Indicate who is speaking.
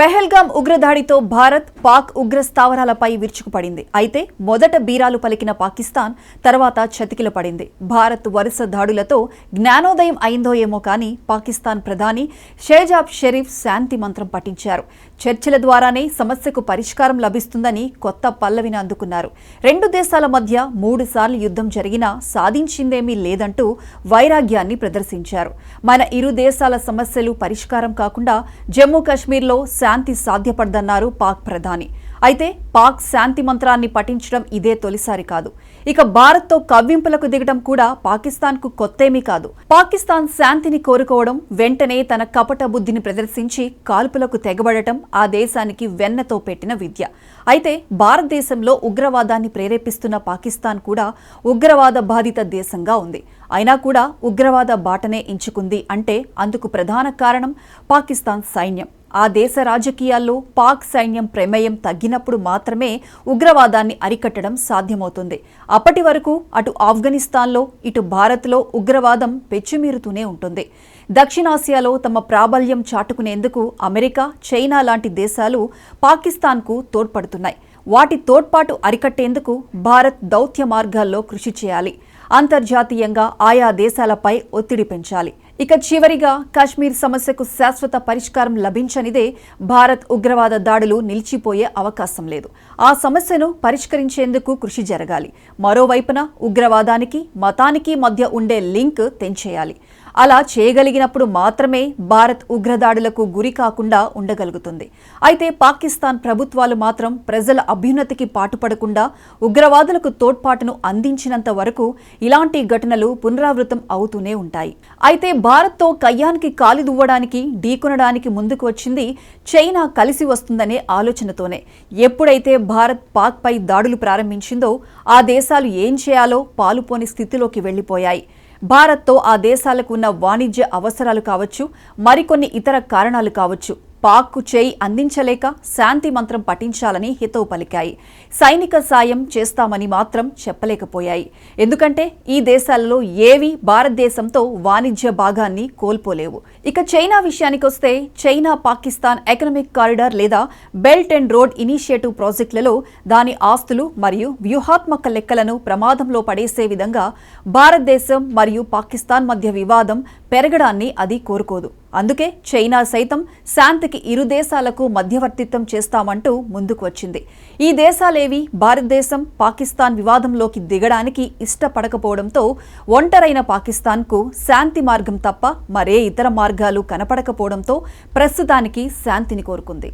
Speaker 1: పెహల్గాం ఉగ్రదాడితో భారత్ పాక్ ఉగ్ర స్థావరాలపై విరుచుకుపడింది. అయితే మొదట బీరాలు పలికిన పాకిస్తాన్ తర్వాత చతికిల పడింది. భారత్ వరుస దాడులతో జ్ఞానోదయం అయిందో ఏమో కానీ పాకిస్తాన్ ప్రధాని షేజాబ్ షరీఫ్ శాంతి మంత్రం పఠించారు. చర్చల ద్వారానే సమస్యకు పరిష్కారం లభిస్తుందని కొత్త పల్లవిని అందుకున్నారు. రెండు దేశాల మధ్య 3 సార్లు యుద్ధం జరిగినా సాధించిందేమీ లేదంటూ వైరాగ్యాన్ని ప్రదర్శించారు. మన ఇరు దేశాల సమస్యలు పరిష్కారం కాకుండా జమ్మూ కాశ్మీర్లో శాంతి సాధ్యపడదన్నారు పాక్ ప్రధాని. అయితే పాక్ శాంతి మంత్రాన్ని పఠించడం ఇదే తొలిసారి కాదు. ఇక భారత్తో కవ్వింపులకు దిగడం కూడా పాకిస్తాన్కు కొత్తేమీ కాదు. పాకిస్తాన్ శాంతిని కోరుకోవడం, వెంటనే తన కపట బుద్ధిని ప్రదర్శించి కాల్పులకు తెగబడటం ఆ దేశానికి వెన్నతో పెట్టిన విద్య. అయితే భారతదేశంలో ఉగ్రవాదాన్ని ప్రేరేపిస్తున్న పాకిస్తాన్ కూడా ఉగ్రవాద బాధిత దేశంగా ఉంది. అయినా కూడా ఉగ్రవాద బాటనే ఎంచుకుంది అంటే అందుకు ప్రధాన కారణం పాకిస్తాన్ సైన్యం. ఆ దేశ రాజకీయాల్లో పాక్ సైన్యం ప్రమేయం తగ్గినప్పుడు మాత్రమే ఉగ్రవాదాన్ని అరికట్టడం సాధ్యమవుతుంది. అప్పటి వరకు అటు ఆఫ్ఘనిస్తాన్లో ఇటు భారత్లో ఉగ్రవాదం పెచ్చుమీరుతూనే ఉంటుంది. దక్షిణాసియాలో తమ ప్రాబల్యం చాటుకునేందుకు అమెరికా, చైనా లాంటి దేశాలు పాకిస్తాన్కు తోడ్పడుతున్నాయి. వాటి తోడ్పాటు అరికట్టేందుకు భారత్ దౌత్య మార్గాల్లో కృషి చేయాలి. అంతర్జాతీయంగా ఆయా దేశాలపై ఒత్తిడి పెంచాలి. ఇక చివరిగా కాశ్మీర్ సమస్యకు శాశ్వత పరిష్కారం లభించనిదే భారత్ ఉగ్రవాద దాడులు నిలిచిపోయే అవకాశం లేదు. ఆ సమస్యను పరిష్కరించేందుకు కృషి జరగాలి. మరోవైపున ఉగ్రవాదానికి, మతానికి మధ్య ఉండే లింక్ తెంచేయాలి. అలా చేయగలిగినప్పుడు మాత్రమే భారత్ ఉగ్రదాడులకు గురి కాకుండా ఉండగలుగుతుంది. అయితే పాకిస్తాన్ ప్రభుత్వాలు మాత్రం ప్రజల అభ్యున్నతికి పాటుపడకుండా ఉగ్రవాదులకు తోడ్పాటును అందించినంత వరకు ఇలాంటి ఘటనలు పునరావృతం అవుతూనే ఉంటాయి. అయితే భారత్తో కయ్యానికి కాలు దువ్వడానికి, ఢీకొనడానికి ముందుకు వచ్చింది చైనా కలిసి వస్తుందనే ఆలోచనతోనే. ఎప్పుడైతే భారత్ పాక్పై దాడులు ప్రారంభించిందో ఆ దేశాలు ఏం చేయాలో పాలుపోని స్థితిలోకి వెళ్లిపోయాయి. భారత్తో ఆ దేశాలకు ఉన్న వాణిజ్య అవసరాలు కావచ్చు, మరికొన్ని ఇతర కారణాలు కావచ్చు, పాక్కు చేయి అందించలేక శాంతి మంత్రం పఠించాలని హితవు పలికాయి. సైనిక సాయం చేస్తామని మాత్రం చెప్పలేకపోయాయి. ఎందుకంటే ఈ దేశాలలో ఏవి భారతదేశంతో వాణిజ్య భాగాన్ని కోల్పోలేవు. ఇక చైనా విషయానికొస్తే చైనా పాకిస్తాన్ ఎకనామిక్ కారిడార్ లేదా బెల్ట్ అండ్ రోడ్ ఇనిషియేటివ్ ప్రాజెక్టులలో దాని ఆస్తులు మరియు వ్యూహాత్మక లెక్కలను ప్రమాదంలో పడేసే విధంగా భారతదేశం మరియు పాకిస్తాన్ మధ్య వివాదం పెరగడాన్ని అది కోరుకోదు. అందుకే చైనా సైతం శాంతికి ఇరు దేశాలకు మధ్యవర్తిత్వం చేస్తామంటూ ముందుకు వచ్చింది. ఈ దేశాలేవి భారతదేశం పాకిస్తాన్ వివాదంలోకి దిగడానికి ఇష్టపడకపోవడంతో ఒంటరైన పాకిస్తాన్కు శాంతి మార్గం తప్ప మరే ఇతర మార్గాలు కనపడకపోవడంతో ప్రస్తుతానికి శాంతిని కోరుకుంది.